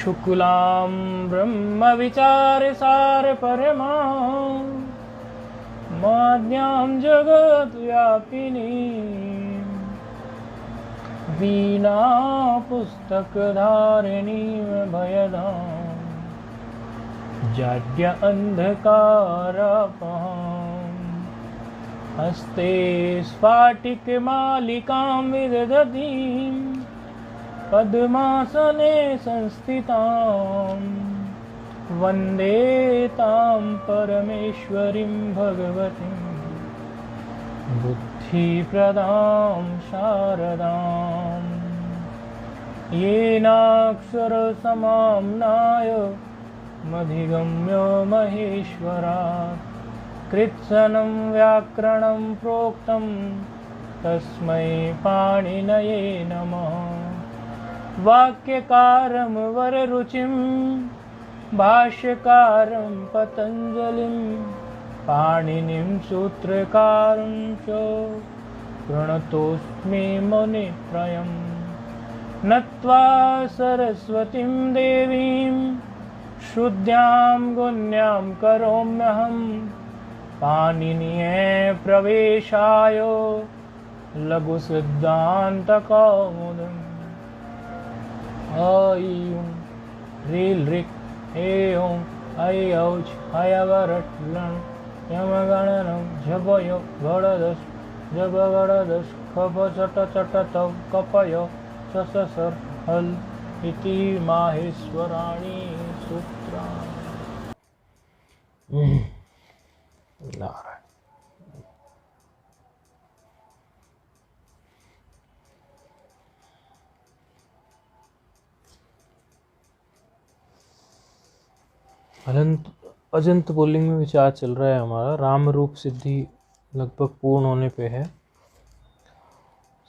शुक्लां ब्रह्मविचारसारपरमां माद्यां जगद्व्यापिनीं वीणापुस्तकधारिणीं भयदां जाड्य अन्धकारापहां हस्ते स्फाटिकमालिकां विदधतीं पद्मासने संस्थितां वन्दे तां परमेश्वरीं भगवतीं बुद्धिप्रदां शारदां येनाक्षरसमाम्नाय मधिगम्य महेश्वरात् कृत्स्नं व्याकरणं प्रोक्तं तस्मै पाणिनये नमः। वाक्यकारं वररुचिं भाष्यकारं पतञ्जलिं पाणिनिं सूत्रकारं च प्रणतोऽस्मि मुनित्रयम्। नत्वा सरस्वतीं देवीं शुद्ध्यां गुण्यां करोम्यहं पाणिनीये प्रवेशाय लघुसिद्धान्तकौमुदीम्। ऐं ह्रीं ऋक् ऐं ऐऔच हयवरट् लण् यमगणनं झपयो गणदस् जपगणदस् खप चट चट तौ कपय सससर हल इति माहेश्वराणि सूत्राणि। नारायण। अजंत पुल्लिंग में विचार चल रहा है हमारा। राम रूप सिद्धि लगभग पूर्ण होने पे है।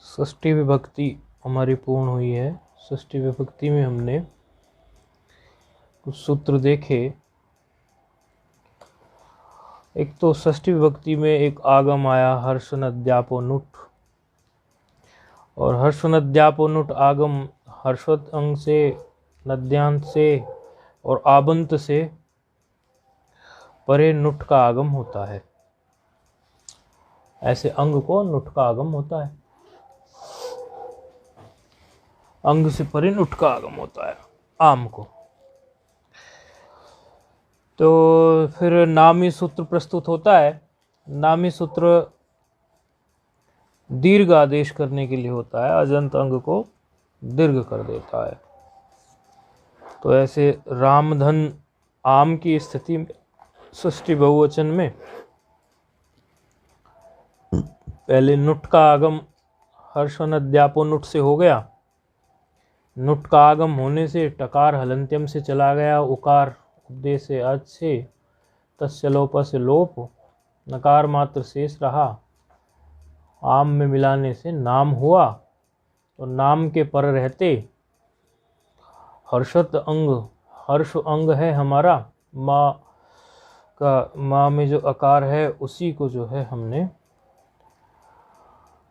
षष्ठी विभक्ति हमारी पूर्ण हुई है। षष्ठी विभक्ति में हमने कुछ सूत्र देखे। एक तो षष्ठी विभक्ति में एक आगम आया हर्षनद्यापोनुट, और हर्षनद्यापोनुट आगम हर्षवत अंग से, नद्यांत से और आबंत से परे नुट का आगम होता है। ऐसे अंग को नुट का आगम होता है, अंग से परे नुट का आगम होता है आम को। तो फिर नामी सूत्र प्रस्तुत होता है। नामी सूत्र दीर्घ आदेश करने के लिए होता है, अजंत अंग को दीर्घ कर देता है। तो ऐसे रामधन आम की स्थिति में षष्ठी बहुवचन में पहले नुट का आगम हर्षनद्यापो नुट से हो गया। नुट का आगम होने से टकार हलंत्यम से चला गया, उकार उपदेश से अज से, तस्य लोप से लोप, नकार मात्र शेष रहा। आम में मिलाने से नाम हुआ। तो नाम के पर रहते हर्षत अंग, हर्ष अंग है हमारा, माँ का, माँ में जो अकार है उसी को जो है हमने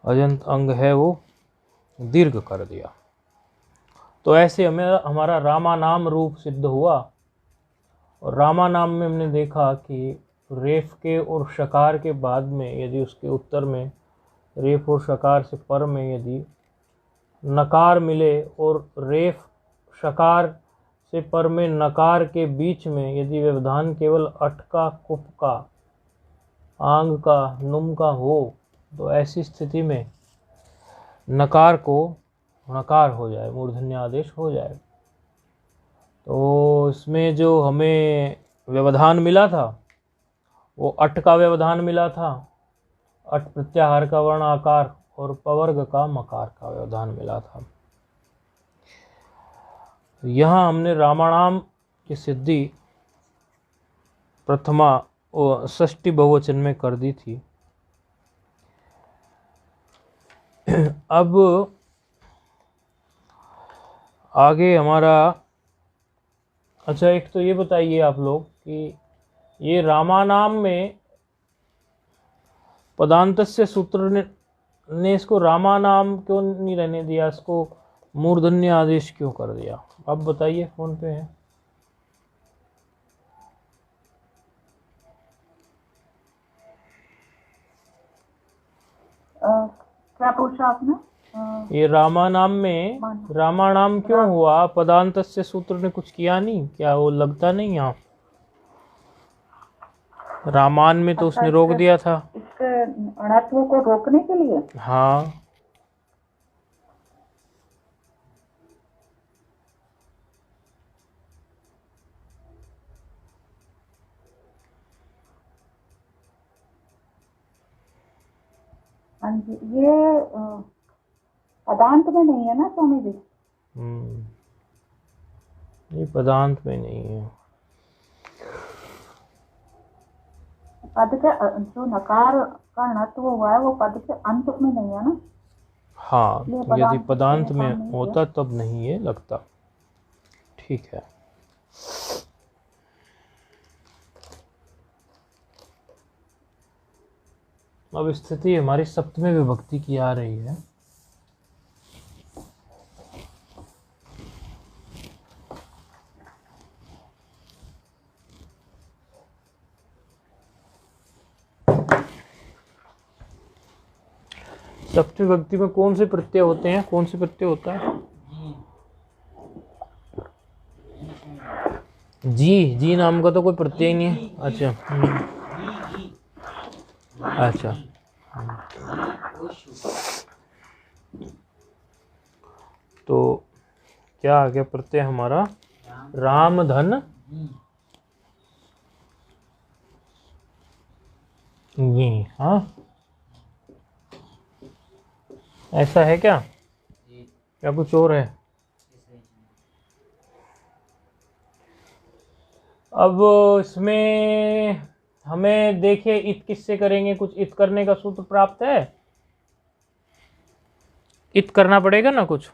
अजंत अंग है वो दीर्घ कर दिया। तो ऐसे हमें हमारा रामा नाम रूप सिद्ध हुआ। और रामा नाम में हमने देखा कि रेफ के और शकार के बाद में यदि उसके उत्तर में रेफ और शकार से पर में यदि नकार मिले और रेफ शकार से पर में नकार के बीच में यदि व्यवधान केवल अट का, कुप का, आंग का, नुम का हो, तो ऐसी स्थिति में नकार को नकार हो जाए, मूर्धन्य आदेश हो जाए। तो इसमें जो हमें व्यवधान मिला था वो अट का व्यवधान मिला था, अट प्रत्याहार का वर्ण आकार, और पवर्ग का मकार का व्यवधान मिला था। यहाँ हमने रामाणाम की सिद्धि प्रथमा और षष्ठी बहुवचन में कर दी थी। अब आगे हमारा, अच्छा एक तो ये बताइए आप लोग कि ये रामानाम में पदांतस्य सूत्र ने इसको रामानाम क्यों नहीं रहने दिया, इसको मूर्धन्य आदेश क्यों कर दिया? अब बताइए, फोन पे है। क्या पूछा आपने? ये रामानाम में रामानाम क्यों हुआ? पदांतस्य सूत्र ने कुछ किया नहीं क्या? वो लगता नहीं यहाँ रामान में तो उसने रोक दिया था। इसके अणत्व को रोकने के लिए। हाँ, हाँ जी, ये पदांत में नहीं है ना स्वामी जी? ये पदांत में नहीं है। पद के जो नकार का णत्व हुआ है वो पद के अंत में नहीं है ना? हाँ, यदि पदांत में नहीं होता तब नहीं ये लगता। ठीक है। अब स्थिति हमारी सप्तमी विभक्ति की आ रही है। सप्तमी विभक्ति में कौन से प्रत्यय होते हैं? कौन से प्रत्यय होता है? जी नाम का तो कोई प्रत्यय नहीं है। अच्छा, अच्छा। तो क्या आ गया प्रत्यय हमारा? राम धन ये। हाँ, ऐसा है क्या? क्या कुछ और है? अब इसमें हमें देखिए, इत किससे करेंगे? कुछ इत करने का सूत्र प्राप्त है? इत करना पड़ेगा ना कुछ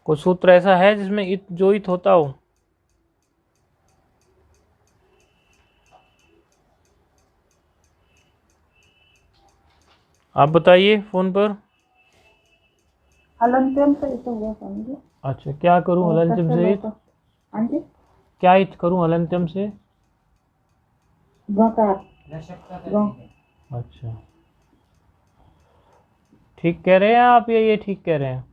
सूत्र ऐसा है जिसमें इत जो इत होता हो? आप बताइए फोन पर। हलंत्यम से इसे हुआ समझे। अच्छा, क्या करूं हलंत्यम से? हाँ जी, क्या इत करूं हलंत्यम से? गकार। अच्छा, ठीक कह रहे हैं आप, ये ठीक कह रहे हैं।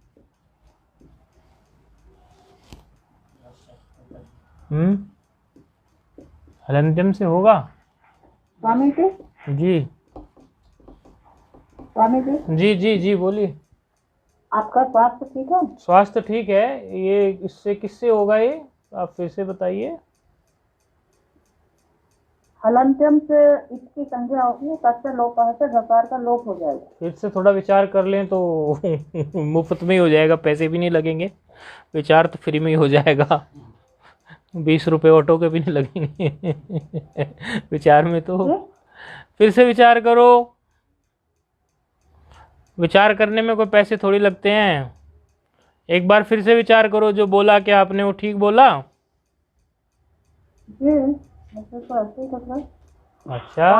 हलंत्यम से होगा स्वामी जी? जी। स्वामी जी? जी जी जी, बोलिए। आपका स्वास्थ्य ठीक है? स्वास्थ्य ठीक है। ये इससे किससे होगा ये? आप फिर से बताइए। हलंत्यम से इसकी संज्ञा होगी, तस्य लोप से गकार का लोप हो जाएगा। फिर से थोड़ा विचार कर लें तो मुफ्त में ही हो जाएगा, पैसे भी नहीं लगेंगे। विचार तो फ्री में ही हो जाएगा। 20 रुपए ऑटो के भी नहीं लगेंगे विचार में तो। फिर से विचार करो। विचार करने में कोई पैसे थोड़ी लगते हैं। एक बार फिर से विचार करो, जो बोला क्या आपने वो ठीक बोला? जी, तो ऐसे ही कर। अच्छा,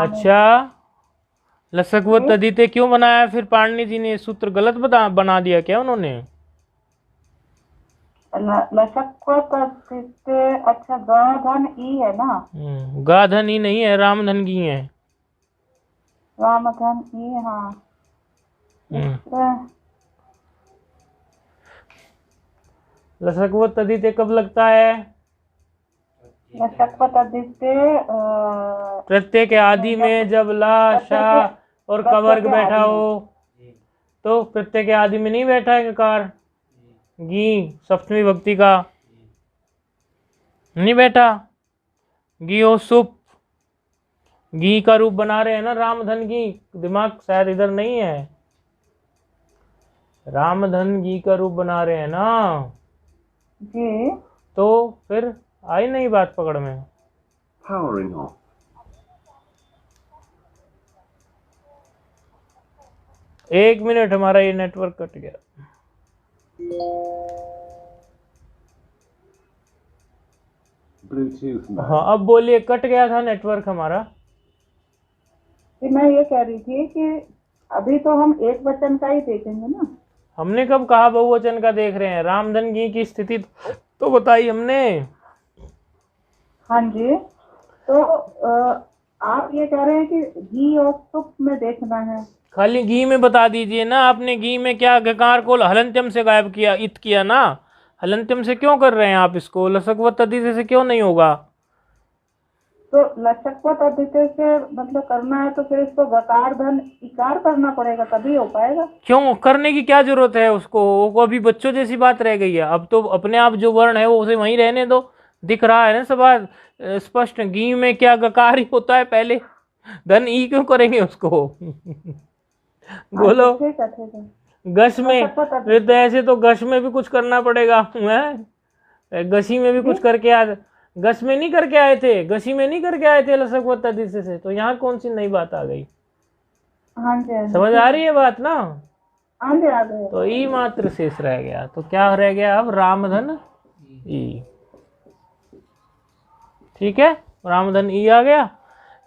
अच्छा। लसक व तदिते क्यों बनाया फिर पाणिनि जी ने? सूत्र गलत बना दिया क्या उन्होंने? लसक व तदिते। अच्छा, गाधन ई है ना? गाधन ई नहीं है, रामधन की है। रामधन ई, हाँ। लसक व तदिते कब लगता है? लसक व तदिते प्रत्यय के आदि में जब ला शा और कवर्ग बैठा हो। तो प्रत्यय के आदि में नहीं बैठा है ककार? गी सप्तमी विभक्ति का नहीं बैठा। गी हो सुप, घी का रूप बना रहे हैं ना रामधन घी। दिमाग शायद इधर नहीं है। रामधन घी का रूप बना रहे हैं ना जी। तो फिर आई नहीं बात पकड़ में। Powering off. एक मिनट, हमारा ये नेटवर्क कट गया। Bluetooth mode. हाँ, अब बोलिए। कट गया था नेटवर्क हमारा। मैं ये कह रही थी कि अभी तो हम एक वचन का ही देखेंगे ना। हमने कब कहा बहुवचन का देख रहे हैं? रामधन घी की स्थिति तो बताई हमने। हाँ जी, तो आप ये कह रहे हैं कि घी और सुप में देखना है। खाली घी में बता दीजिए ना। आपने घी में क्या गकार को हलंत्यम से गायब किया, इत किया ना। हलंत्यम से क्यों कर रहे हैं आप इसको? लसकवत तद्धित से क्यों नहीं होगा? तो लचकवत अद्वितीय से मतलब करना है तो फिर इसको गकार धन इकार करना पड़ेगा, तभी हो पाएगा। क्यों करने की क्या जरूरत है उसको? वो अभी बच्चों जैसी बात रह गई है। अब तो अपने आप जो वर्ण है वो उसे वहीं रहने दो। दिख रहा है ना सब बात स्पष्ट। घी में क्या गकार ही होता है पहले, धन ई क्यों करेंगे उसको? बोलो। ठीक है ठीक है। गश में लचकवत फिर अद्वितीय। तो ऐसे तो गश में भी कुछ करना पड़ेगा है? गशी में भी कुछ करके आ, गश में नहीं करके आए थे, गशी में नहीं करके आए थे लसकवत तद्धित से। तो यहाँ कौन सी नई बात आ गई? हाँ जी हाँ जी, समझ आ रही है बात ना? हाँ जी आ गए। तो ई मात्र शेष रह गया। तो क्या रह गया अब? रामधन ई। ठीक है, रामधन ई आ गया।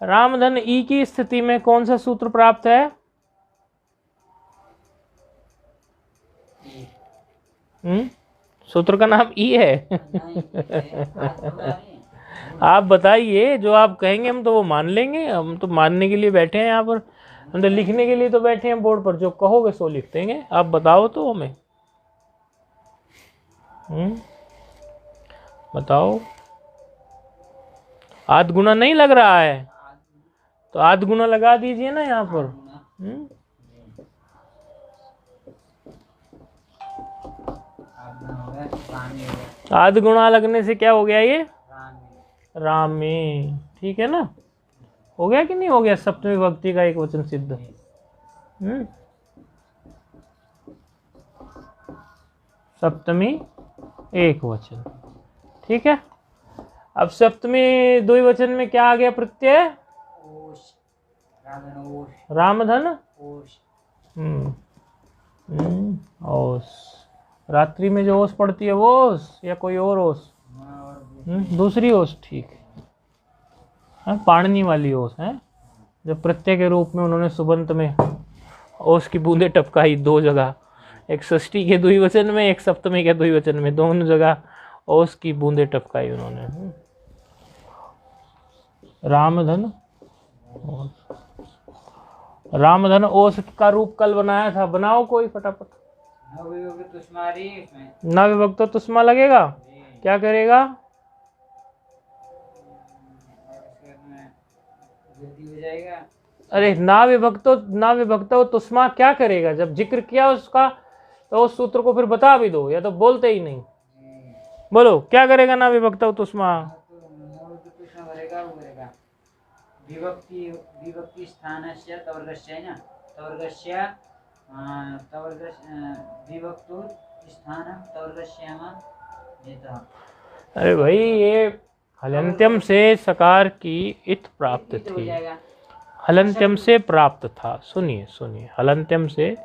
रामधन ई की स्थिति में कौन सा सूत्र प्राप्त है? सूत्र का नाम ई है। आप बताइए, जो आप कहेंगे हम तो वो मान लेंगे। हम तो मानने के लिए बैठे हैं यहाँ पर, हम तो लिखने के लिए तो बैठे हैं बोर्ड पर। जो कहोगे सो लिख देंगे। आप बताओ तो हमें। बताओ। आध गुना नहीं लग रहा है तो आध गुना लगा दीजिए ना यहाँ पर। आध गुणा लगने से क्या हो गया ये? रामे। ठीक है ना? हो गया कि नहीं हो गया? सप्तमी विभक्ति का एक वचन सिद्ध। सप्तमी एक वचन। ठीक है। अब सप्तमी द्विवचन में क्या आ गया प्रत्यय? रामधन ओस। रात्रि में जो ओस पड़ती है वो ओस या कोई और ओस? दूसरी ओस। ठीक है, पाणनी वाली ओस है। जब प्रत्यय के रूप में उन्होंने सुबंत में ओस की बूंदे टपकाई दो जगह, एक षष्ठी के द्विवचन में, एक सप्तमी के द्विवचन में, दोनों जगह ओस की बूंदे टपकाई उन्होंने। रामधन रामधन ओस का रूप कल बनाया था। बनाओ कोई फटाफट। ना विभक्त तो तुष्मा लगेगा। क्या करेगा? अरे ना विभक्त तुष्मा क्या करेगा? जब जिक्र किया उसका तो उस सूत्र को फिर बता भी दो, या तो बोलते ही नहीं। बोलो क्या करेगा ना विभक्त तुष्मा? विभक्ति स्थानस्य तवर्गस्य न तवर्गस्य विभक्तु स्थानं तवर्गस्याम नेता। अरे भाई ये हलंत्यम से सकार की इत प्राप्त थी। हलंत्यम से प्राप्त था। सुनिए सुनिए, हलंत्यम से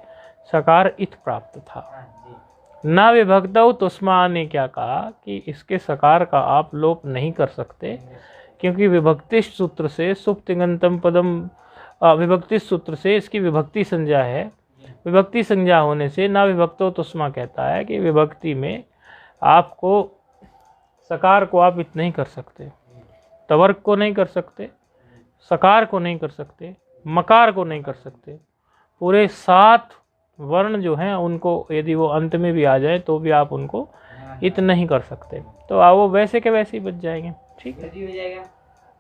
सकार इत प्राप्त था। ना विभक्तौ तुष्मा ने क्या कहा कि इसके सकार का आप लोप नहीं कर सकते, क्योंकि विभक्ति सूत्र से सुप्तिगंतम पदम, विभक्ति सूत्र से इसकी विभक्ति संज्ञा है। विभक्ति संज्ञा होने से ना विभक्तो तुष्मा कहता है कि विभक्ति में आपको सकार को आप इत नहीं कर सकते, तवर्ग को नहीं कर सकते, सकार को नहीं कर सकते, मकार को नहीं कर सकते। पूरे 7 वर्ण जो हैं उनको यदि वो अंत में भी आ जाए तो भी आप उनको इत नहीं कर सकते। तो वो वैसे के वैसे ही बच जाएंगे। ठीक है।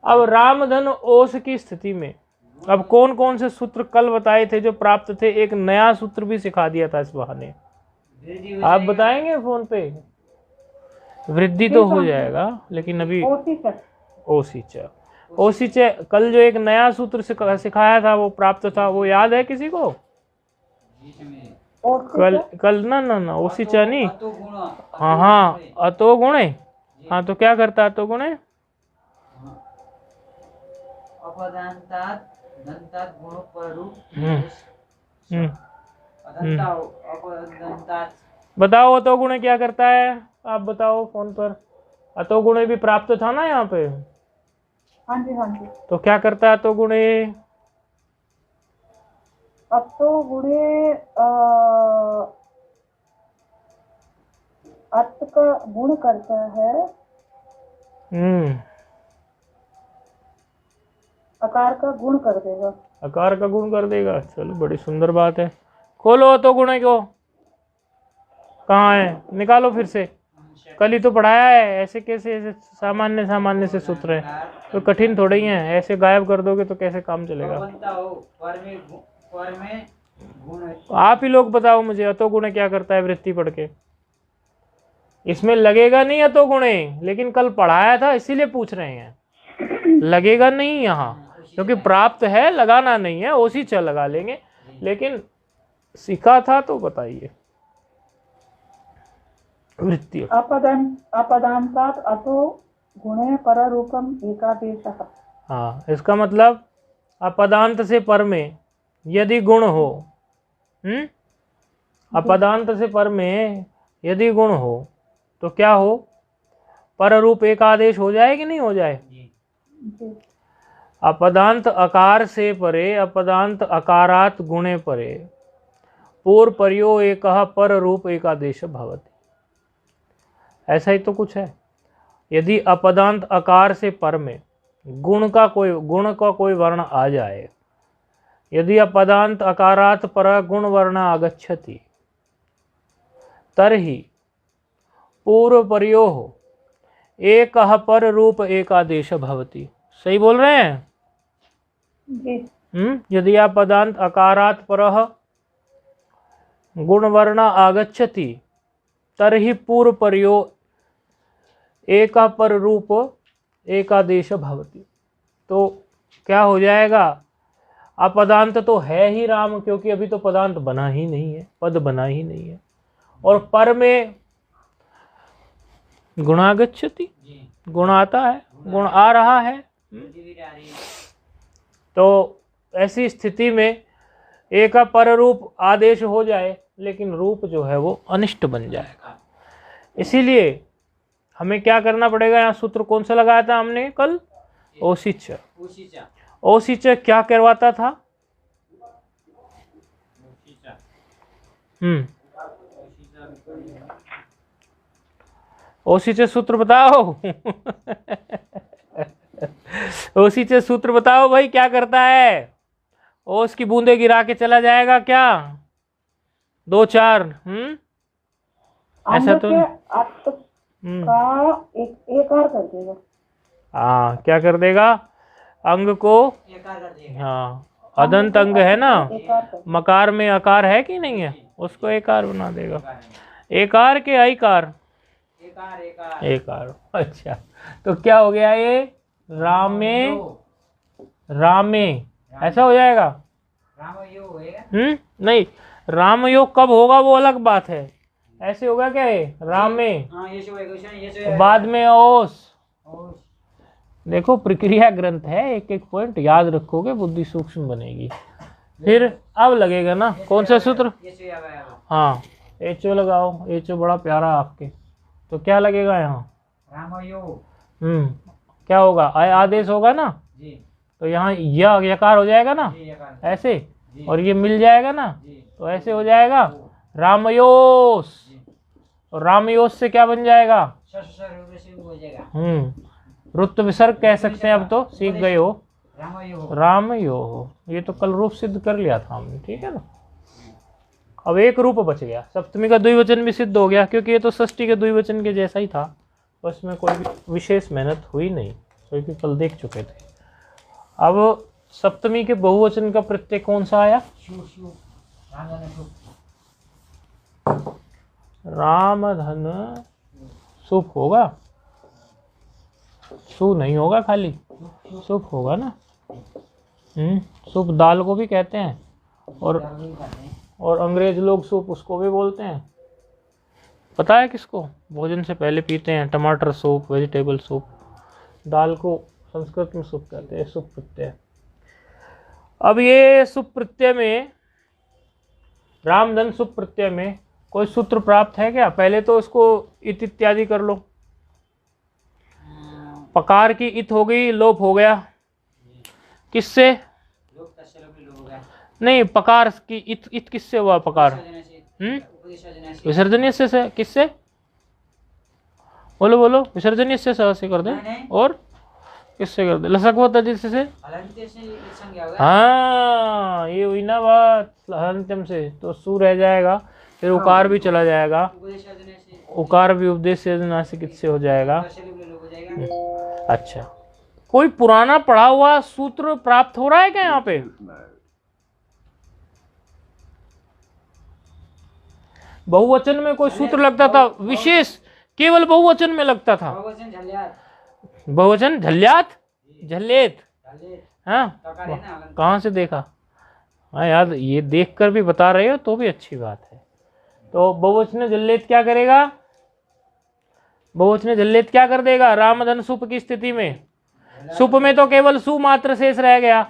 अब रामधन ओस की स्थिति में अब कौन कौन से सूत्र कल बताए थे जो प्राप्त थे? एक नया सूत्र भी सिखा दिया था इस बहाने। आप बताएंगे फोन पे? वृद्धि तो हो जाएगा, लेकिन अभी ओसीच कल जो एक नया सूत्र सिखाया था वो प्राप्त था, वो याद है किसी को? कल ना ओसीच नहीं। हाँ अतो गुणे। हाँ तो क्या करता है अतो गुणे? बताओ अतो गुणे क्या करता है? आप बताओ फोन पर। अतो गुणे भी प्राप्त था ना यहाँ पे? हाँ जी हाँ जी। तो क्या करता है अतो गुणे? अतो गुणे अत का गुण करता है, अकार का गुण कर देगा। आकार का गुण कर देगा। चलो बड़ी सुंदर बात है। खोलो तो गुण को, कहाँ है, निकालो फिर से। कल ही तो पढ़ाया है। ऐसे कैसे, ऐसे सामान्य सामान्य से सूत्र है, तो कठिन थोड़े ही है। ऐसे गायब कर दोगे तो कैसे काम चलेगा। बनता हो पर में गुण आप ही लोग बताओ मुझे, अतो गुणे क्या करता है वृत्ति पढ़ के। इसमें लगेगा नहीं अतो गुणे, लेकिन कल पढ़ाया था इसीलिए पूछ रहे हैं। लगेगा नहीं यहाँ, क्योंकि प्राप्त है, लगाना नहीं है, उसी च लगा लेंगे, लेकिन सीखा था तो बताइए। वृत्ति अपदांतात् अतो गुणे पररूपम एकादेशः। हाँ, इसका मतलब अपदांत से पर में यदि गुण हो, अपदांत से पर में यदि गुण हो तो क्या हो, पर रूप एक आदेश हो जाए कि नहीं हो जाए। अपदांत अकार से परे, अपदांत अकारात गुणे परे, पूर्व पर्यो एक पर रूप एकादेश भवति। ऐसा ही तो कुछ है। यदि अपदांत अकार से पर में गुण का कोई वर्ण आ जाए, यदि अपदांत अकारात पर गुण वर्ण आगच्छति तर्हि पूर्व पर्योः एक पर रूप एकादेश भवति। सही बोल रहे हैं। यदि अपदांत अकारात परः गुण वर्ण आगच्छति तर्हि पूर्व पर्यो एक पर रूप एकादेश भवति। तो क्या हो जाएगा, अपदांत तो है ही राम, क्योंकि अभी तो पदांत बना ही नहीं है, पद बना ही नहीं है, और पर में गुणागच्छति, गुण आता है, गुण आ रहा है। तो ऐसी स्थिति में एक पर रूप आदेश हो जाए, लेकिन रूप जो है वो अनिष्ट बन जाएगा। इसीलिए हमें क्या करना पड़ेगा। यहाँ सूत्र कौन सा लगाया था हमने कल, ओसिच। ओसिच क्या करवाता था, ओसिच सूत्र बताओ। ओसिच सूत्र बताओ भाई, क्या करता है। ओस की बूंदे गिरा के चला जाएगा क्या, 2 4। ऐसा तो का एकार कर देगा। हाँ, क्या कर देगा, अंग को, हाँ अदंत अंग है ना, मकार में अकार है कि नहीं है, उसको एकार बना देगा। एकार के आईकार, एकार। अच्छा, तो क्या हो गया ये, रामे, रामे ऐसा हो जाएगा। नहीं, राम योग कब होगा वो अलग बात है। ऐसे होगा क्या ये, राम में बाद में ओस। देखो प्रक्रिया ग्रंथ है, एक एक पॉइंट याद रखोगे, बुद्धि सूक्ष्म बनेगी। फिर अब लगेगा ना कौन सा सूत्र, हाँ एचओ लगाओ। एचओ बड़ा प्यारा आपके, तो क्या लगेगा यहाँ, क्या होगा, आदेश होगा ना, तो यहाँ यह यकार हो जाएगा ना ऐसे, और ये मिल जाएगा ना, तो ऐसे हो जाएगा रामयोस। और रामयोस से क्या बन जाएगा, रुत्व विसर्ग कह सकते हैं। अब तो सीख गए हो, रामयो। ये तो कल रूप सिद्ध कर लिया था हमने, ठीक है ना। अब एक रूप बच गया, सप्तमी का द्विवचन भी सिद्ध हो गया, क्योंकि ये तो षष्ठी के द्विवचन के जैसा ही था, बस में कोई विशेष मेहनत हुई नहीं, क्योंकि कल देख चुके थे। अब सप्तमी के बहुवचन का प्रत्यय कौन सा आया, रामधन सुप होगा, सु नहीं होगा, खाली सुप होगा ना। सुप दाल को भी कहते हैं, और अंग्रेज लोग सूप उसको भी बोलते हैं। पता है किसको, भोजन से पहले पीते हैं, टमाटर सूप, वेजिटेबल सूप। दाल को संस्कृत में सूप कहते हैं, सुप प्रत्यय। अब ये सुप प्रत्यय में, रामधन सुप प्रत्यय में कोई सूत्र प्राप्त है क्या। पहले तो इसको इत इत्यादि कर लो। पकार की इत हो गई, लोप हो गया, किससे, नहीं, पकार की इत किससे हुआ पकार? विसर्जनीय से किससे? बोलो बोलो, विसर्जनीय से कर दे। और किससे कर दे? लसकवत अजित से। हाँ, ये हुई ना बात, हलंत्यम से तो सू रह जाएगा, फिर उकार भी चला जाएगा, उकार भी उपदेश से नासिक से हो जाएगा। अच्छा, कोई पुराना पढ़ा हुआ सूत्र प्राप्त हो रहा है क्या यहाँ पे? बहुवचन में कोई सूत्र लगता था विशेष, केवल बहुवचन में लगता था? बहुवचन झल्यात, झल्लेत। हाँ, कहाँ से देखा? हाँ यार, ये देखकर भी बता रहे हो तो भी अच्छी बात है। तो बहुवचन झल्लेत क्या करेगा? बहुवचन झल्लेत क्या कर देगा रामधन सुप की स्थिति में? सुप में तो केवल सु मात्र शेष रह गया,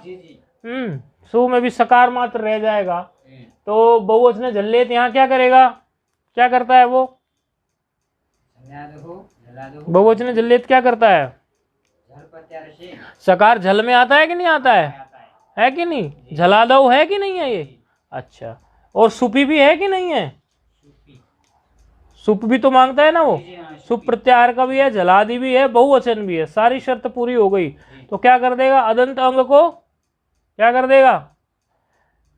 सु में भी सकार मात्र रह जाएगा। तो बहुवचन झल्लेत यहाँ क्या करेगा? क्या करता है वो? बहुवचन झल्लेत क्या करता है? सकार झल में आता है कि नहीं आता है कि नहीं? झलादव है कि नहीं है ये? अच्छा, और सुपी भी है कि नहीं है? सुप भी तो मांगता है ना वो, सुप प्रत्याहार का भी है, झलादि भी है, बहुवचन भी है, सारी शर्त पूरी हो गई। तो क्या कर देगा? अदंत अंग को क्या कर देगा?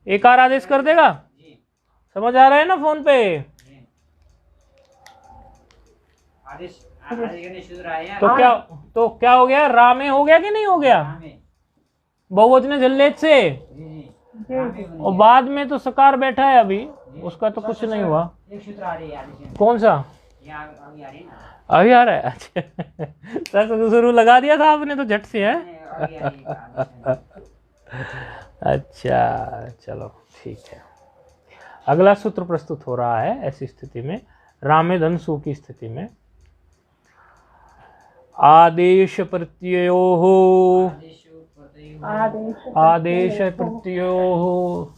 एकार आदेश कर देगा। समझ आ रहा है ना फोन पे? तो क्या हो गया? रामे हो गया कि नहीं हो गया? बहुवचन झल्लेत से। और बाद में तो सकार बैठा है अभी, उसका तो कुछ नहीं हुआ। कौन सा? अभी आ रहा है? अच्छा, शुरू लगा दिया था आपने तो झट से है। अच्छा चलो ठीक है। अगला सूत्र प्रस्तुत हो रहा है ऐसी स्थिति में, रामे धन सु की स्थिति में। आदेश प्रत्ययो हो, आदेश प्रत्ययो हो।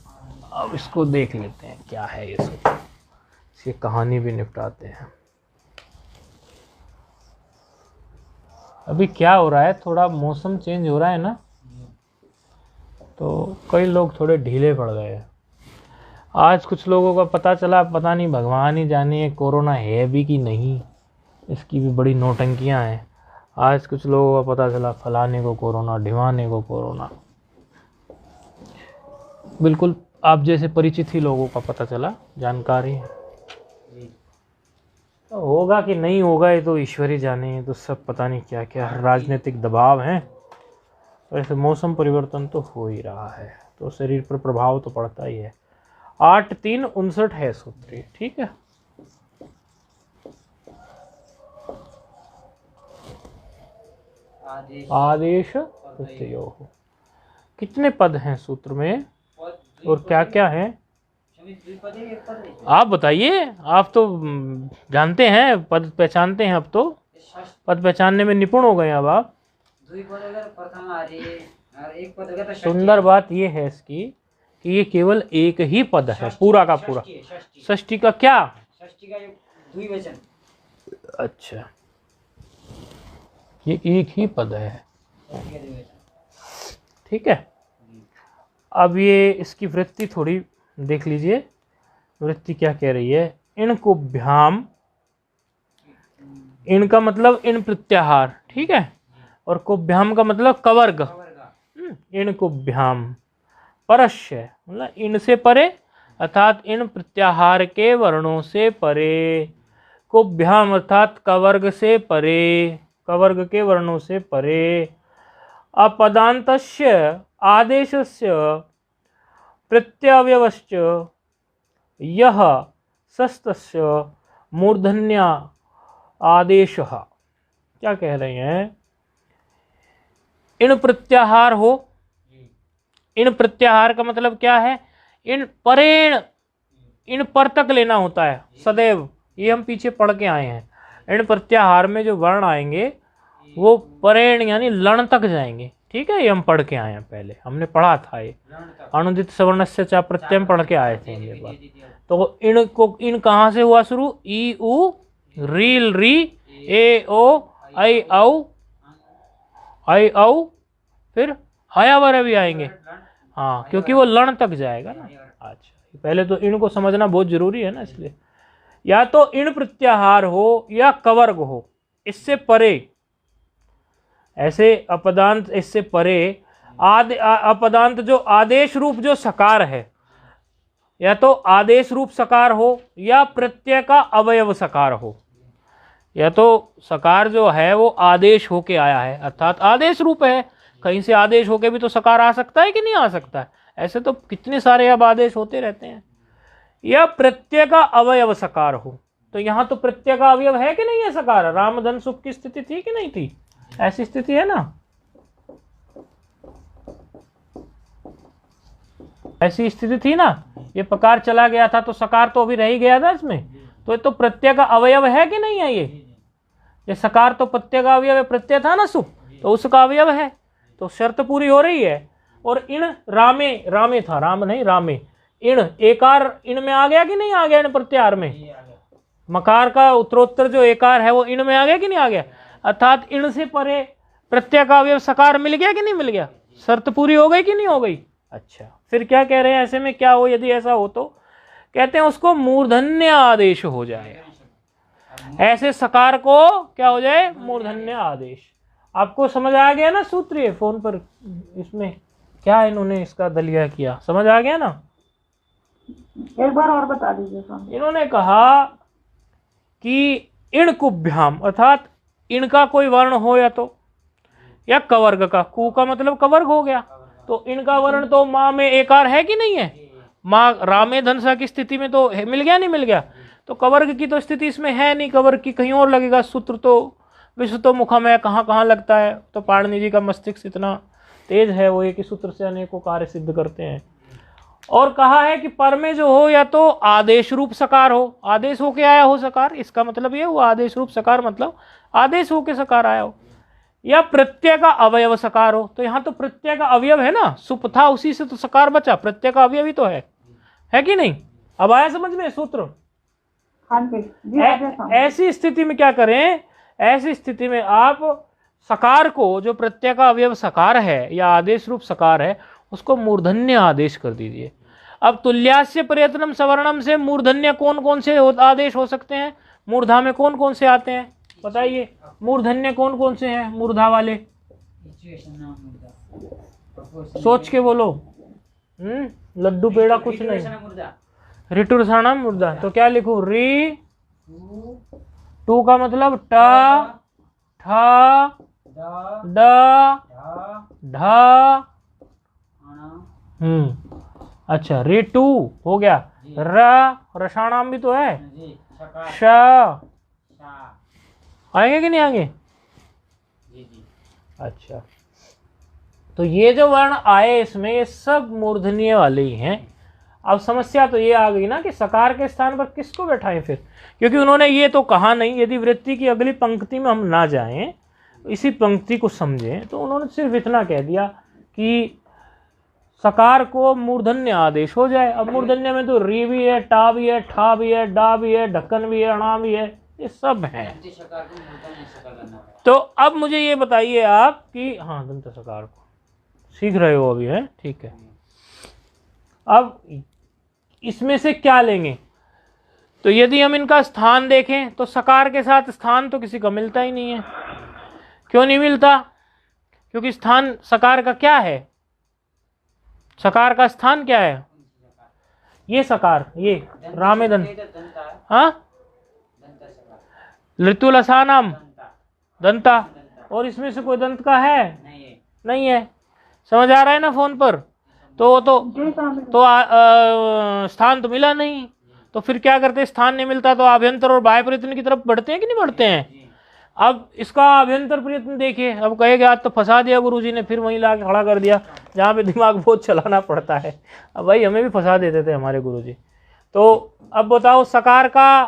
अब इसको देख लेते हैं क्या है ये सूत्र, इसकी कहानी भी निपटाते हैं। अभी क्या हो रहा है, थोड़ा मौसम चेंज हो रहा है ना, तो कई लोग थोड़े ढीले पड़ गए हैं। आज कुछ लोगों का पता चला, पता नहीं भगवान ही जाने कोरोना है भी कि नहीं, इसकी भी बड़ी नौटंकियां हैं। आज कुछ लोगों का पता चला फलाने को कोरोना, ढिवाने को कोरोना, बिल्कुल आप जैसे परिचित ही लोगों का पता चला, जानकारी है। तो होगा कि नहीं होगा ये तो ईश्वर ही जाने, तो सब पता नहीं क्या क्या राजनीतिक दबाव हैं। वैसे मौसम परिवर्तन तो हो ही रहा है, तो शरीर पर प्रभाव तो पड़ता ही है। 8-3-59 है सूत्र, ठीक है। आदेश प्रत्ययो। कितने पद हैं सूत्र में और क्या क्या है आप बताइए। आप तो जानते हैं, पद पहचानते हैं, अब तो पद पहचानने में निपुण हो गए अब आप। सुंदर बात ये है इसकी कि ये केवल एक ही पद है पूरा का पूरा। षष्ठी का क्या? अच्छा, ये एक ही पद है, ठीक है। अब ये इसकी वृत्ति थोड़ी देख लीजिए, वृत्ति क्या कह रही है। इनको भ्याम, इनका मतलब इन प्रत्याहार, ठीक है, और कुभ्याम का मतलब कवर्ग। इन कुभ्याम परस्य मतलब इनसे परे, अर्थात इन प्रत्याहार के वर्णों से परे। कुभ्याम अर्थात कवर्ग से परे, कवर्ग के वर्णों से परे। अपदान्तस्य आदेशस्य प्रत्यवयवश्च यह सस्तस्य मूर्धन्या आदेशः। क्या कह रहे हैं? इन प्रत्याहार हो, इन प्रत्याहार का मतलब क्या है? इन परेण, इन पर तक लेना होता है सदैव, ये हम पीछे पढ़ के आए हैं। इन प्रत्याहार में जो वर्ण आएंगे वो परेण यानी लण तक जाएंगे, ठीक है। ये हम पढ़ के आए हैं, पहले हमने पढ़ा था ये अनुदित सवर्णस्य च प्रत्यय पढ़ के आए थे ये बात। तो इनको, इन कहाँ से हुआ शुरू? ई उ रील री ए ओ आई औ, आई औ, फिर हयावर भी आएंगे। हाँ, क्योंकि वो लण तक जाएगा ना। अच्छा, पहले तो इण को समझना बहुत जरूरी है ना, इसलिए या तो इण प्रत्याहार हो या कवर्ग हो, इससे परे ऐसे अपदांत, इससे परे अपदांत जो आदेश रूप जो सकार है, या तो आदेश रूप सकार हो या प्रत्यय का अवयव सकार हो। या तो सकार जो है वो आदेश होके आया है, अर्थात आदेश रूप है, कहीं से आदेश होके भी तो सकार आ सकता है कि नहीं आ सकता है, ऐसे तो कितने सारे अब आदेश होते रहते हैं। या प्रत्यय का अवयव सकार हो, तो यहाँ तो प्रत्यय का अवयव है कि नहीं है सकार, राम धन सुख की स्थिति थी कि नहीं थी, ऐसी स्थिति है ना, ऐसी स्थिति थी ना। ये पकार चला गया था तो सकार तो अभी रह ही गया था इसमें, तो ये तो प्रत्यय का अवयव है कि नहीं है। ये सकार तो प्रत्यय का अवयव है, प्रत्यय था ना सुख, तो उसका अवयव है, तो शर्त पूरी हो रही है। और इण रामे, रामे था, राम नहीं रामे, इण एकार इण में आ गया कि नहीं आ गया, इण प्रत्याहार में मकार का उत्तरोत्तर जो एकार है वो इण में आ गया कि नहीं आ गया, अर्थात इण से परे प्रत्यय का अवयव सकार मिल गया कि नहीं मिल गया, शर्त पूरी हो गई कि नहीं हो गई। अच्छा, फिर क्या कह रहे हैं, ऐसे में क्या हो, यदि ऐसा हो तो कहते हैं उसको मूर्धन्य आदेश हो जाए, ऐसे सकार को क्या हो जाए, मूर्धन्य आदेश। आपको समझ आ गया ना सूत्र, ये फोन पर इसमें क्या इन्होंने इसका दलिया किया, समझ आ गया ना। एक बार और बता दीजिए स्वामी। इन्होंने कहा कि इण कुभ्याम, अर्थात इण का कोई वर्ण हो या तो, या कवर्ग का, कु का मतलब कवर्ग हो गया, तो इण का वर्ण तो माँ में एकार है कि नहीं है, माँ रामे धनसा की स्थिति में तो मिल गया नहीं मिल गया, तो कवर्ग की तो स्थिति इसमें है नहीं, कवर्ग की कहीं और लगेगा। सूत्र तो विश्व तो मुखम है, कहाँ कहाँ लगता है, तो पाणिनि जी का मस्तिष्क इतना तेज है, वो एक ही सूत्र से अनेकों कार्य सिद्ध करते हैं। और कहा है कि पर में जो हो या तो आदेश रूप सकार हो, आदेश होके आया हो सकार, इसका मतलब ये हुआ आदेश रूप सकार मतलब आदेश होके सकार आया हो, या प्रत्यय का अवयव सकार हो, तो यहाँ तो प्रत्यय का अवयव है ना, सुप था उसी से तो सकार बचा, प्रत्यय का अवयव ही तो है कि नहीं। अब आया समझ में सूत्र। हाँ जी, ऐसी स्थिति में क्या करें, ऐसी स्थिति में आप सकार को, जो प्रत्यय का अवयव सकार है या आदेश रूप सकार है, उसको मूर्धन्य आदेश कर दीजिए। अब तुल्यास्य प्रयत्नम सवर्णम से मूर्धन्य कौन कौन से आदेश हो सकते हैं, मूर्धा में कौन कौन से आते हैं बताइए, मूर्धन्य कौन कौन से हैं मूर्धा वाले, सोच के बोलो। लड्डू पेड़ा कुछ नहीं, ऋतुरसाणाम मुर्दा, तो क्या लिखूं, री टू का मतलब ट ठ ड ढ। अच्छा, रे टू हो गया, र रसाणाम भी तो है, श आएंगे कि नहीं आएंगे। अच्छा, तो ये जो वर्ण आए इसमें ये सब मूर्धन्य वाले ही हैं। अब समस्या तो ये आ गई ना कि सकार के स्थान पर किसको बैठाएं फिर, क्योंकि उन्होंने ये तो कहा नहीं। यदि वृत्ति की अगली पंक्ति में हम ना जाएं, इसी पंक्ति को समझें, तो उन्होंने सिर्फ इतना कह दिया कि सकार को मूर्धन्य आदेश हो जाए। अब मूर्धन्य में तो री भी है, टा भी है, ठा भी है, डा भी है, ढक्कन भी है, अणा भी है, ये सब है। तो अब मुझे ये बताइए आप कि हाँ, दंत सकार को सीख रहे हो अभी, है ठीक है। अब इसमें से क्या लेंगे, तो यदि हम इनका स्थान देखें तो सकार के साथ स्थान तो किसी का मिलता ही नहीं है। क्यों नहीं मिलता, क्योंकि स्थान सकार का क्या है, सकार का स्थान क्या है, ये सकार, ये रामेदन, हाँ ऋतुलसानाम दंता, और इसमें से कोई दंत का है नहीं है। समझ आ रहा है ना फोन पर, स्थान तो मिला नहीं, तो फिर क्या करते, स्थान नहीं मिलता तो आभ्यंतर और बाह्य प्रयत्न की तरफ बढ़ते हैं कि नहीं बढ़ते हैं। अब इसका आभ्यंतर प्रयत्न देखिए, अब कहेगा आज तो फंसा दिया गुरुजी ने, फिर वहीं ला के खड़ा कर दिया जहाँ पे दिमाग बहुत चलाना पड़ता है। अब भाई हमें भी फंसा देते थे हमारे गुरुजी। तो अब बताओ सकार का,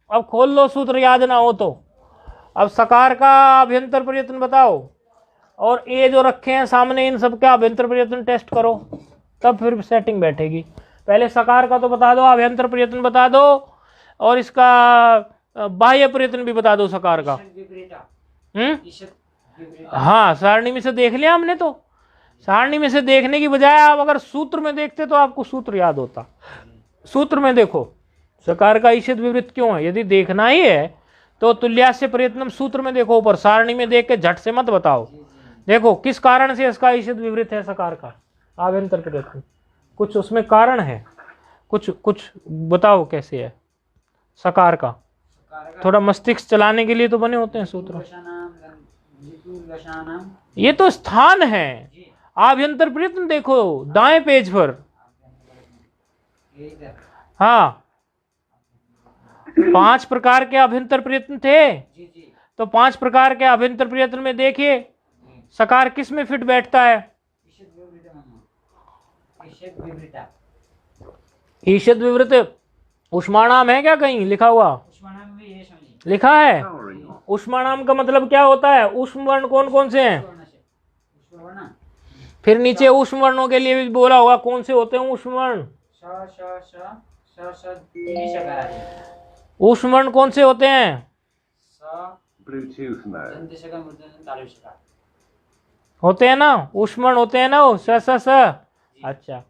अब खोल लो सूत्र याद ना हो तो, अब सकार का आभ्यंतर प्रयत्न बताओ, और ये जो रखे हैं सामने इन सब का आभ्यंतर प्रयत्न टेस्ट करो, तब फिर सेटिंग बैठेगी। पहले सकार का तो बता दो, आभ्यंतर प्रयत्न बता दो, और इसका बाह्य प्रयत्न भी बता दो सकार का। हाँ, सारणी में से देख लिया हमने, तो सारणी में से देखने की बजाय आप अगर सूत्र में देखते तो आपको सूत्र याद होता। सूत्र में देखो सकार का ईषद विवृत क्यों है, यदि देखना ही है तो तुल्यास्य प्रयत्नम सूत्र में देखो ऊपर, सारणी में देख के झट से मत बताओ। देखो किस कारण से इसका ईषद विवृत है सकार का आभ्यंतर प्रयत्न, कुछ उसमें कारण है, कुछ बताओ कैसे है सकार का। थोड़ा मस्तिष्क चलाने के लिए तो बने होते हैं सूत्र। ये तो स्थान है, आभ्यंतर प्रयत्न देखो दाएं पेज पर। हाँ 5 प्रकार के अभ्यंतर प्रयत्न थे, तो 5 प्रकार के अभ्यंतर प्रयत्न में देखिए सकार किस में फिट बैठता है। ईषद विवृत उष्माणाम है क्या कहीं लिखा हुआ? लिखा है। Powering off. उष्माणाम का मतलब क्या होता है? उष्म वर्ण कौन कौन से हैं? फिर नीचे उष्म वर्णों के लिए भी बोला होगा, कौन से होते हैं उष्म वर्ण? उष्म वर्ण कौन से होते हैं? Bluetooth mode. होते हैं ना, उष्म वर्ण होते हैं ना वो स। अच्छा,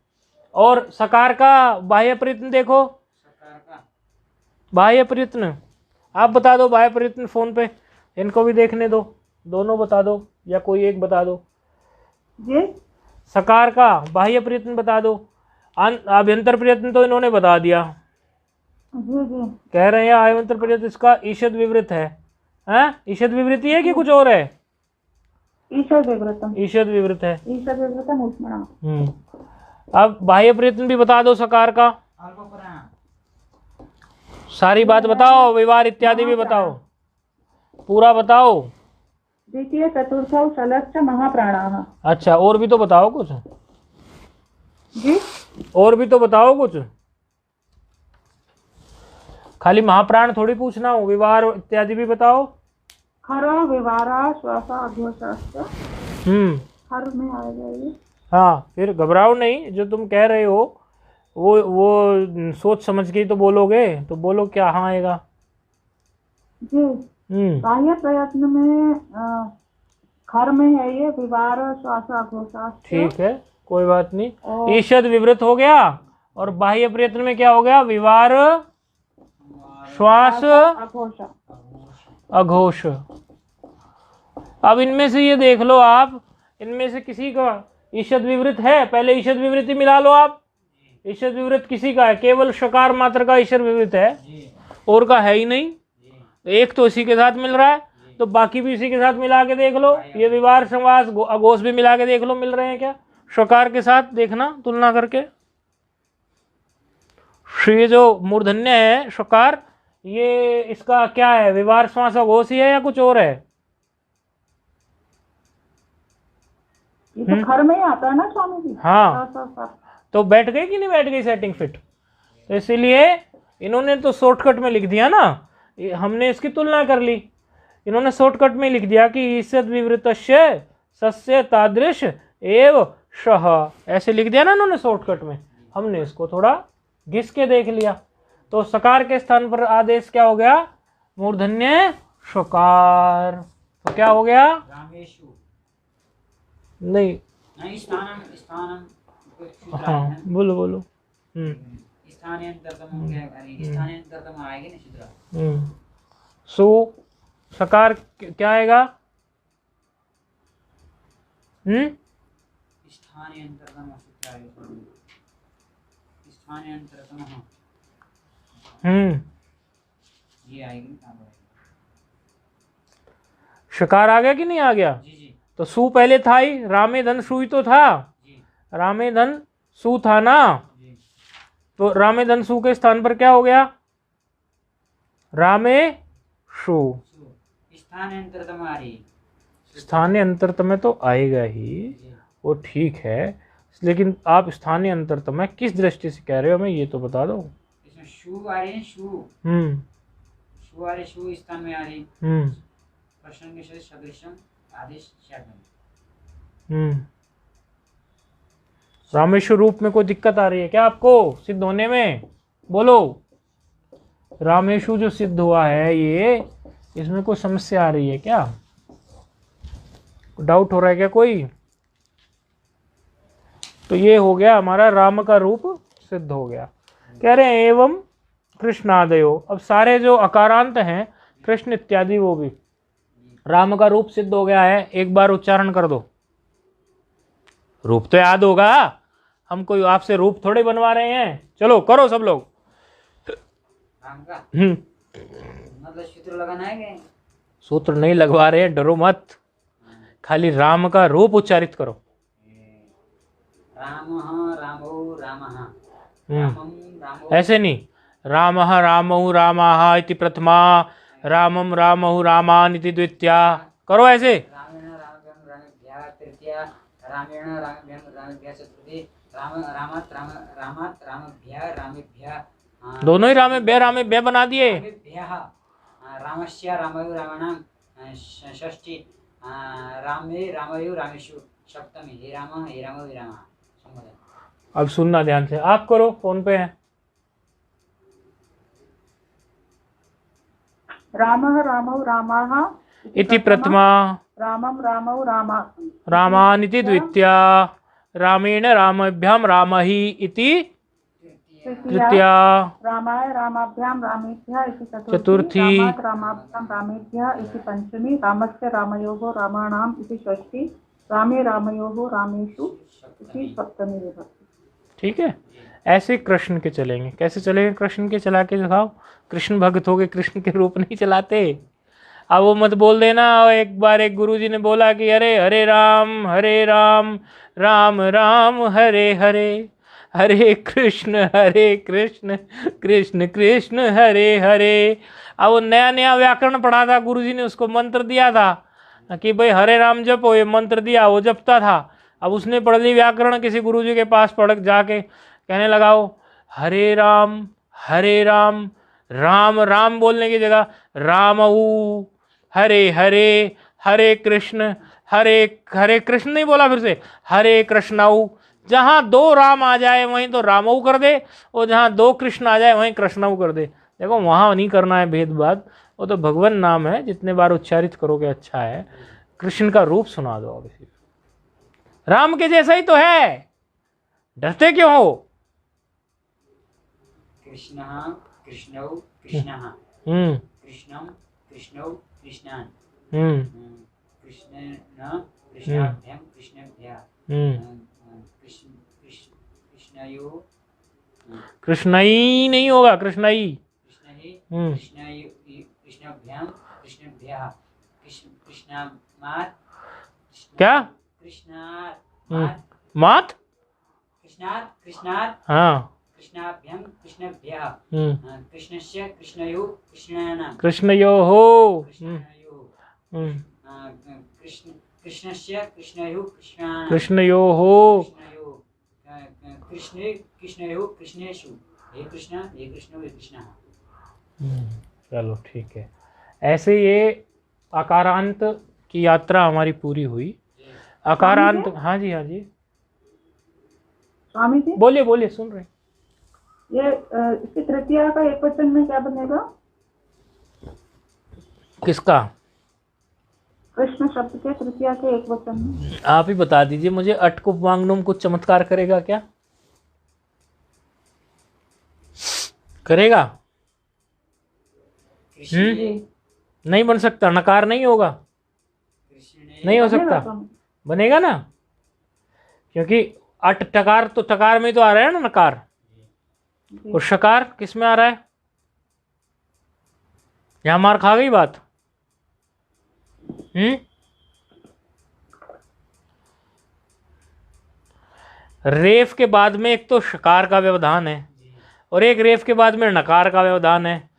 और सकार का बाह्य प्रयत्न देखो, बाह्य प्रयत्न आप बता दो, बाह्य प्रयत्न फोन पे इनको भी देखने दो, दोनों बता दो या कोई एक बता दो। जी सकार का बाह्य प्रयत्न बता दो, आभ्यंतर प्रयत्न तो इन्होंने बता दिया। जी जी कह रहे हैं आभ्यंतर प्रयत्न इसका ईषद विवृत है। हैं? ईषद विवृत ही है कि कुछ और है? ईषद विवृतम, ईषद विवृत है। ईषद विवृतम उष्मणाम। अब बाह्य प्रयत्न भी बता दो सकार का, सारी बात बताओ, व्यवहार इत्यादि भी बताओ, पूरा बताओ। द्वितीय चतुर्थौ शलश्च महाप्राणाः। अच्छा, और भी तो बताओ कुछ, जी और भी तो बताओ कुछ, खाली महाप्राण थोड़ी पूछना हो, व्यवहार इत्यादि भी बताओ। खर विवारा श्वास अघोषश्च। हर में आएगा ये। हाँ, फिर घबराओ नहीं, जो तुम कह रहे हो वो सोच समझ के ही तो बोलोगे, तो बोलो क्या हाँ आएगा। जी बाह्य प्रयत्न में खर में है ये विवार श्वास अघोषश्च। ठीक है, कोई बात नहीं। और ईषद विवृत हो गया, और बाह्य प्रयत्न में क्या हो गया? विवार श्वास अघोष। अघोष। अब इनमें से ये देख लो आप, इनमें से किसी का ईषद विवृत है? पहले ईषद विवृत ही मिला लो आप। ईषद विवृत किसी का है? केवल शकार मात्र का ईषद विवृत है, और का है ही नहीं। एक तो इसी के साथ मिल रहा है, तो बाकी भी इसी के साथ मिला के देख लो। ये विवार समास अघोष भी मिला के देख लो, मिल रहे हैं क्या शकार के साथ? देखना तुलना करके। ये जो मूर्धन्य है शकार, ये इसका क्या है? विवार समास अघोष ही है या कुछ और है? ये तो खर में ही आता है ना स्वामी जी। हाँ, तो बैठ गई कि नहीं बैठ गई सेटिंग फिट? तो इसीलिए इन्होंने तो शॉर्टकट में लिख दिया ना, हमने इसकी तुलना कर ली। इन्होंने शॉर्टकट में लिख दिया कि ईषद विवृतस्य सस्य तादृश एव शह, ऐसे लिख दिया ना इन्होंने शॉर्टकट में। हमने इसको थोड़ा घिस के देख लिया, तो सकार के स्थान पर आदेश क्या हो गया? मूर्धन्य शकार। तो क्या हो गया? नहीं, हाँ बोलो बोलो। सो सकार क्या आएगा? शकार आ गया कि नहीं आ गया? तो सु पहले था ही, रामे धन सु ही तो था, रामे धन सु था ना, तो रामे धन सु के स्थान पर क्या हो गया? रामे सु। स्थानीय अंतरतम में तो आएगा ही, वो ठीक है, लेकिन आप स्थानीय अंतरतम में किस दृष्टि से कह रहे हो, हमें ये तो बता दो। इसमें शु आ रही है, शु शु आ रही, शु स्थान में आ रही। प्रसंग से सदृशम आदेश रामेश्वर रूप में कोई दिक्कत आ रही है क्या आपको सिद्ध होने में? बोलो। रामेश्वर जो सिद्ध हुआ है ये, इसमें कोई समस्या आ रही है क्या? डाउट हो रहा है क्या कोई? तो ये हो गया हमारा राम का रूप सिद्ध हो गया। कह रहे हैं एवं कृष्णादयो, अब सारे जो अकारांत हैं कृष्ण इत्यादि वो भी राम का रूप सिद्ध हो गया है। एक बार उच्चारण कर दो, रूप तो याद होगा, हम कोई आपसे रूप थोड़े बनवा रहे हैं। चलो करो सब लोग। राम का हम्म, मतलब सूत्र लगाना है क्या? सूत्र नहीं लगवा रहे हैं, डरो मत, खाली राम का रूप उच्चारित करो। राम रामो रामः रामम रामो ऐसे नहीं, राम रामौ रामाः इति प्रथमा, रामम रामौ रामान इति द्वितीया, करो ऐसे। रामेण रामभ्यं रामेभ्यः तृतीया, रामेण रामभ्यं रामेभ्यः चतुर्थी, रामात् रामभ्यः रामेभ्यः दोनों ही रामे बना दिए। रामेभ्यः रामस्य रामयो रामाणां षष्ठी, रामे रामयो रामेषु सप्तमी, हे राम हे रामो हे रामः। अब सुनना ध्यान से, आप करो, फोन पे है। रामः रामौ रामाः इति प्रथमा, रामं रामौ रामा रामान इति द्वितीया, रामेण रामभ्यां रामहि इति तृतीया, रामाय रामाभ्यां रामेभ्यः इति चतुर्थी, चतुर्थी, रामात् रामाभ्यां रामेभ्यः इति पंचमी, रामस्य रामयोः रामाणाम् इति षष्ठी, रामे रामयोः रामेषु इति सप्तमी विभक्ति। ठीक है। ऐसे कृष्ण के चलेंगे। कैसे चलेंगे कृष्ण के, चला के दिखाओ। कृष्ण भक्त हो गए, कृष्ण के रूप नहीं चलाते। अब वो मत बोल देना, एक बार एक गुरुजी ने बोला कि अरे हरे राम राम राम हरे हरे, हरे कृष्ण कृष्ण कृष्ण हरे हरे। अब वो नया नया व्याकरण पढ़ा था गुरुजी ने, उसको मंत्र दिया था कि भाई हरे राम जपो, ये मंत्र दिया, वो जपता था। अब उसने पढ़ ली व्याकरण किसी गुरुजी के पास, पढ़ जाके कहने लगाओ हरे राम राम राम बोलने की जगह रामऊ, हरे हरे, हरे कृष्ण नहीं बोला, फिर से हरे कृष्णऊ। जहाँ दो राम आ जाए वहीं तो रामऊ कर दे, और जहाँ दो कृष्ण आ जाए वहीं कृष्णऊ कर दे। देखो वहाँ नहीं करना है भेदभाव, वो तो भगवान नाम है, जितने बार उच्चारित करोगे अच्छा है। कृष्ण का रूप सुना दो। अब इसी राम के जैसा ही तो है, डरते क्यों हो? कृष्णः कृष्णौ कृष्णः, हम्म कृष्णं कृष्णौ कृष्णान्, हम्म कृष्णेन कृष्णाभ्यं कृष्णेभ्यः, कृष्णयो कृष्णई नहीं होगा, कृष्णई। कृष्णाभ्यां कृष्णेभ्यः, कृष्णामात् क्या? मात? कृष्णात् हाँ, कृष्णाभ्यां कृष्णेभ्यः, कृष्णस्य कृष्णयो कृष्णानां, कृष्णयोः, कृष्णस्य कृष्णयो कृष्णानां, कृष्णयोः, कृष्णयो कृष्णेषु, हे कृष्ण हे कृष्ण हे कृष्ण। चलो ठीक है। ऐसे ये आकारांत की यात्रा हमारी पूरी हुई। आकारांत, हाँ जी स्वामी जी बोलिए सुन रहे। ये इसकी तृतीया का एक वचन में क्या बनेगा? किसका? कृष्ण शब्द के तृतीया के एक वचन में आप ही बता दीजिए मुझे। अटकुप वांगनुम कुछ चमत्कार करेगा क्या? करेगा? नहीं बन सकता, नकार नहीं होगा, नहीं हो सकता। बनेगा ना, क्योंकि अट टकार तो टकार में तो आ रहा है ना नकार, और शकार किस में आ रहा है? यहां मार खा गई बात। रेफ के बाद में एक तो शकार का व्यवधान है और एक रेफ के बाद में नकार का व्यवधान है।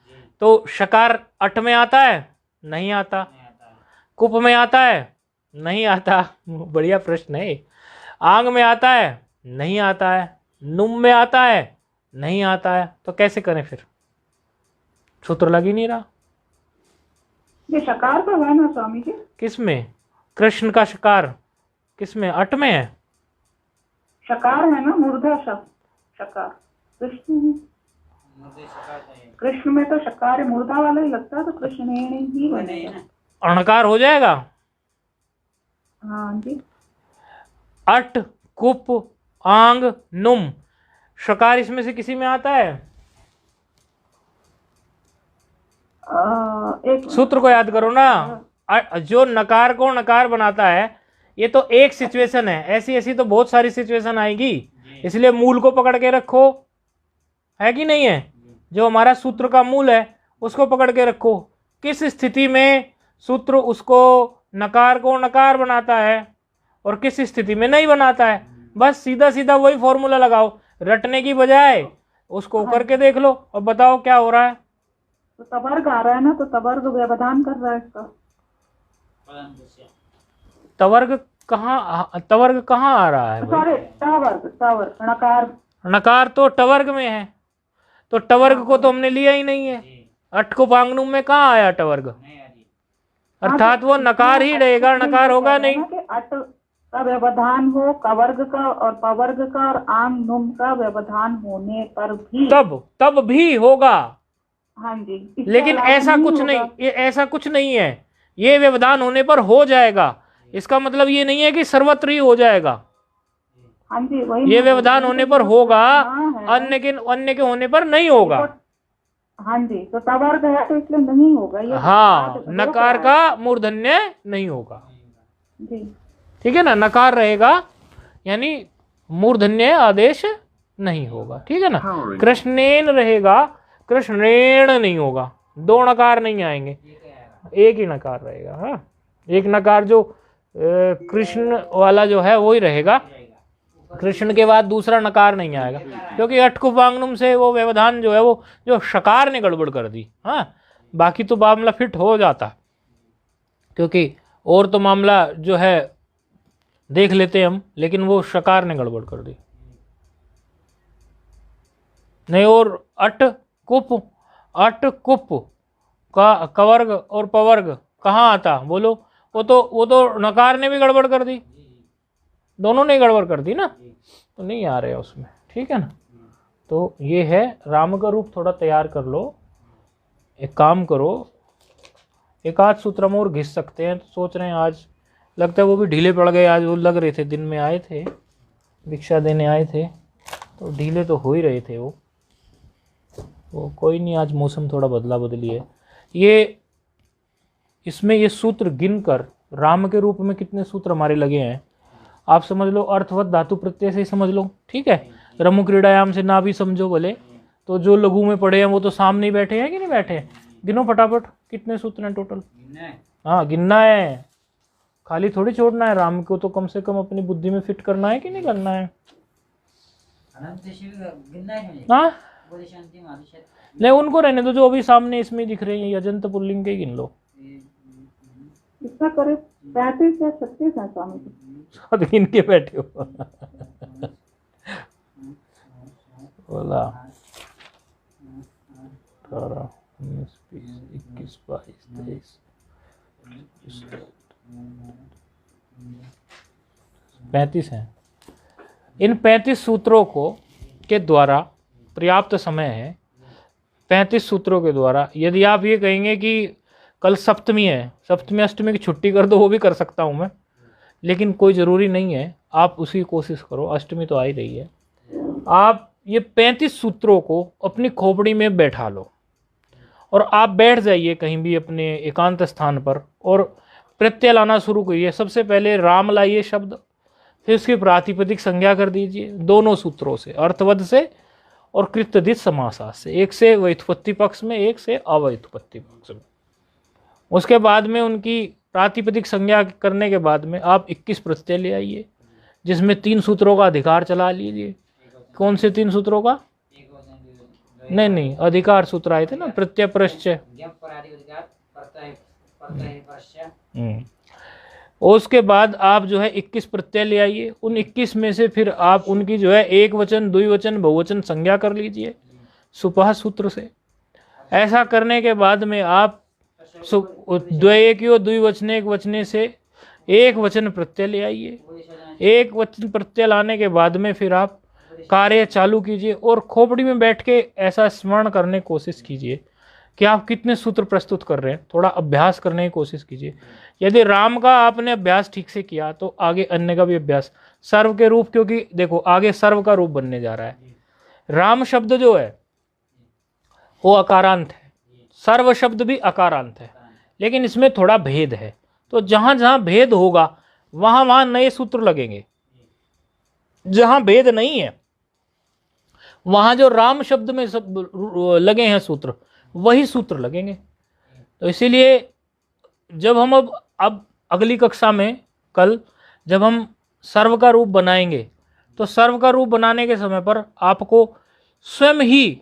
तो शकार अट में आता है? नहीं आता। कुप में आता है? नहीं आता। बढ़िया प्रश्न है। आंग में आता है? नहीं आता है। नुम में आता है? नहीं आता है। तो कैसे करें फिर? सूत्र लग ही नहीं रहा। ये शकार तो है ना स्वामी जी? किस में? कृष्ण का शकार किस में? अट में है। शकार है ना, मूर्धा शब्द शकार। कृष्ण में तो शकार है, मूर्धा वाला ही लगता है, तो कृष्ण ही बनेगा। अणकार हो जाएगा। हाँ जी। अट कुप आंग नुम। शकार इसमें से किसी में आता है? एक सूत्र को याद करो ना। जो नकार को नकार बनाता है, ये तो एक सिचुएशन है, ऐसी ऐसी तो बहुत सारी सिचुएशन आएगी, इसलिए मूल को पकड़ के रखो, है कि नहीं है? जो हमारा सूत्र का मूल है उसको पकड़ के रखो। किस स्थिति में सूत्र उसको नकार को नकार बनाता है और किस स्थिति में नहीं बनाता है, बस सीधा सीधा वही फॉर्मूला लगाओ, रटने की बजाय उसको करके देख लो और बताओ क्या हो रहा है। तो तवर्ग आ रहा है ना, तो तवर्ग व्यवधान कर रहा है इसका। तवर्ग कहाँ आ रहा है भाई? सॉरी, टवर्ग नकार। नकार तो टवर्ग में है, तो टवर्ग को तो हमने लिया ही नहीं है। अट को पांगनुम में कहाँ आया टवर्ग? अर्थात वो नकार ही रहेगा, नकार होगा नहीं। अट का व्यवधान हो कवर्ग का और पवर्ग का और आंग नुम का व्यवधान होने पर भी तब भी होगा। हाँ जी, लेकिन ऐसा कुछ नहीं, ये ऐसा कुछ नहीं है, ये व्यवधान होने पर हो जाएगा। इसका मतलब ये नहीं है कि सर्वत्र ही हो जाएगा। हाँ जी, वही ये व्यवधान होने पर होगा, अन्य के होने पर नहीं होगा। हाँ जी, तो तवर्ग है तो इसलिए नहीं होगा ये। हाँ, नकार का मूर्धन्य नहीं होगा जी, ठीक है ना, नकार रहेगा यानी मूर्धन्य आदेश नहीं होगा, ठीक है ना। कृष्णेन रहेगा, कृष्णेण नहीं होगा, दो नकार नहीं आएंगे, एक ही नकार रहेगा। हाँ, एक नकार जो कृष्ण वाला जो है वो ही रहेगा, कृष्ण के बाद दूसरा नकार नहीं आएगा, क्योंकि अटकुपांगनुम से वो व्यवधान जो है वो जो शकार ने गड़बड़ कर दी। हाँ, बाकी तो मामला फिट हो जाता, क्योंकि और तो मामला जो है देख लेते हम, लेकिन वो शकार ने गड़बड़ कर दी नहीं। और अट कुप का कवर्ग और पवर्ग कहाँ आता बोलो? वो तो नकार ने भी गड़बड़ कर दी, दोनों ने गड़बड़ कर दी ना, तो नहीं आ रहे उसमें, ठीक है ना। तो ये है, राम का रूप थोड़ा तैयार कर लो। एक काम करो, एक आध सूत्र में और घिस सकते हैं, तो सोच रहे हैं आज, लगता है वो भी ढीले पड़ गए आज, वो लग रहे थे दिन में आए थे, भिक्षा देने आए थे, तो ढीले तो हो ही रहे थे वो कोई नहीं, आज मौसम थोड़ा बदला बदली है। ये इसमें ये सूत्र गिनकर राम के रूप में कितने सूत्र हमारे लगे हैं आप समझ लो, अर्थवत धातु प्रत्यय से ही समझ लो, ठीक है। रमु क्रीड़ायाम से ना भी समझो भले, तो जो लघु में पढ़े हैं वो तो सामने ही बैठे हैं कि नहीं बैठे हैं? गिनो फटाफट कितने सूत्र हैं टोटल। हाँ, गिनना है, खाली थोड़ी छोड़ना है। राम को तो कम से कम अपनी बुद्धि में फिट करना है कि नहीं करना है? हाँ, नहीं उनको रहने दो, जो अभी सामने इसमें दिख रहे हैं अजंत पुल्लिंग के गिन लो। इसका करे 35 या 36 है स्वामी जी, सब गिन के बैठे हो। बोला 18 19 20 21 22 23 35 हैं। इन 35 सूत्रों को के द्वारा पर्याप्त समय है। 35 सूत्रों के द्वारा, यदि आप ये कहेंगे कि कल सप्तमी है, सप्तमी अष्टमी की छुट्टी कर दो, वो भी कर सकता हूँ मैं, लेकिन कोई ज़रूरी नहीं है, आप उसी कोशिश करो, अष्टमी तो आ ही रही है। आप ये 35 सूत्रों को अपनी खोपड़ी में बैठा लो और आप बैठ जाइए कहीं भी अपने एकांत स्थान पर और प्रत्यय लाना शुरू करिए। सबसे पहले राम लाइए शब्द, फिर उसकी प्रातिपदिक संज्ञा कर दीजिए दोनों सूत्रों से, अर्थवद से और कृत्यदित समासास से, एक से व्युत्पत्ति पक्ष में, एक से अव्युत्पत्ति पक्ष में। उसके बाद में उनकी प्रातिपदिक संज्ञा करने के बाद में आप 21 प्रत्यय ले आइए, जिसमें 3 सूत्रों का अधिकार चला लीजिए। कौन से 3 सूत्रों का? नहीं, अधिकार सूत्र आए थे ना, प्रत्यय प्रश्चय। उसके बाद आप जो है 21 प्रत्यय ले आइए। उन 21 में से फिर आप उनकी जो है एक वचन, द्विवचन, बहुवचन संज्ञा कर लीजिए सुपह सूत्र से। ऐसा करने के बाद में आप द्वयेकियो द्विवचने एक वचने से एक वचन प्रत्यय ले आइए। एक वचन प्रत्यय लाने के बाद में फिर आप कार्य चालू कीजिए और खोपड़ी में बैठ के ऐसा स्मरण करने की कोशिश कीजिए कि आप कितने सूत्र प्रस्तुत कर रहे हैं, थोड़ा अभ्यास करने की कोशिश कीजिए। यदि राम का आपने अभ्यास ठीक से किया तो आगे अन्य का भी अभ्यास। सर्व के रूप, क्योंकि देखो आगे सर्व का रूप बनने जा रहा है। राम शब्द जो है वो अकारांत है, सर्व शब्द भी अकारांत है, लेकिन इसमें थोड़ा भेद है। तो जहां जहां भेद होगा वहां वहां नए सूत्र लगेंगे, जहां भेद नहीं है वहां जो राम शब्द में सब लगे हैं सूत्र, वही सूत्र लगेंगे। तो इसीलिए जब हम अब अगली कक्षा में कल जब हम सर्व का रूप बनाएंगे तो सर्व का रूप बनाने के समय पर आपको स्वयं ही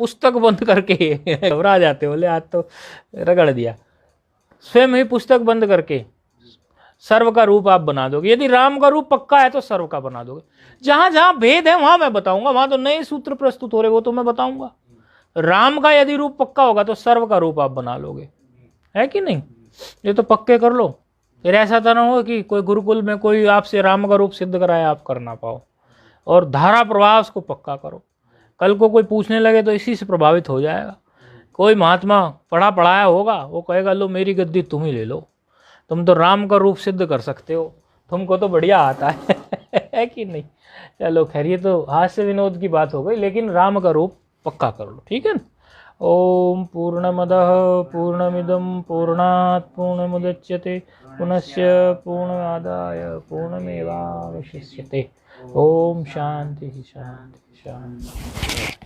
पुस्तक बंद करके घबरा जाते हो, बोले आज तो रगड़ दिया, स्वयं ही पुस्तक बंद करके सर्व का रूप आप बना दोगे। यदि राम का रूप पक्का है तो सर्व का बना दोगे। जहां जहां भेद है वहां मैं बताऊंगा, वहां तो नए सूत्र प्रस्तुत हो रहे वो तो मैं बताऊंगा। राम का यदि रूप पक्का होगा तो सर्व का रूप आप बना लोगे, है कि नहीं? ये तो पक्के कर लो, फिर ऐसा तो ना हो कि कोई गुरुकुल में कोई आपसे राम का रूप सिद्ध कराए आप कर ना पाओ। और धारा प्रवाह को पक्का करो, कल को कोई पूछने लगे तो इसी से प्रभावित हो जाएगा। कोई महात्मा पढ़ा पढ़ाया होगा, वो कहेगा लो मेरी गद्दी तुम ही ले लो, तुम तो राम का रूप सिद्ध कर सकते हो, तुमको तो बढ़िया आता है कि नहीं? चलो खैर, ये तो हास्य विनोद की बात हो गई, लेकिन राम का रूप पक्का कर लो, ठीक है ना? ओम पूर्णमदः पूर्णमिदं पूर्णात् पूर्णमुदच्यते पुनश्च पूर्णमादाय पूर्णमेवावशिष्यते। ओम शांति शांति शांति।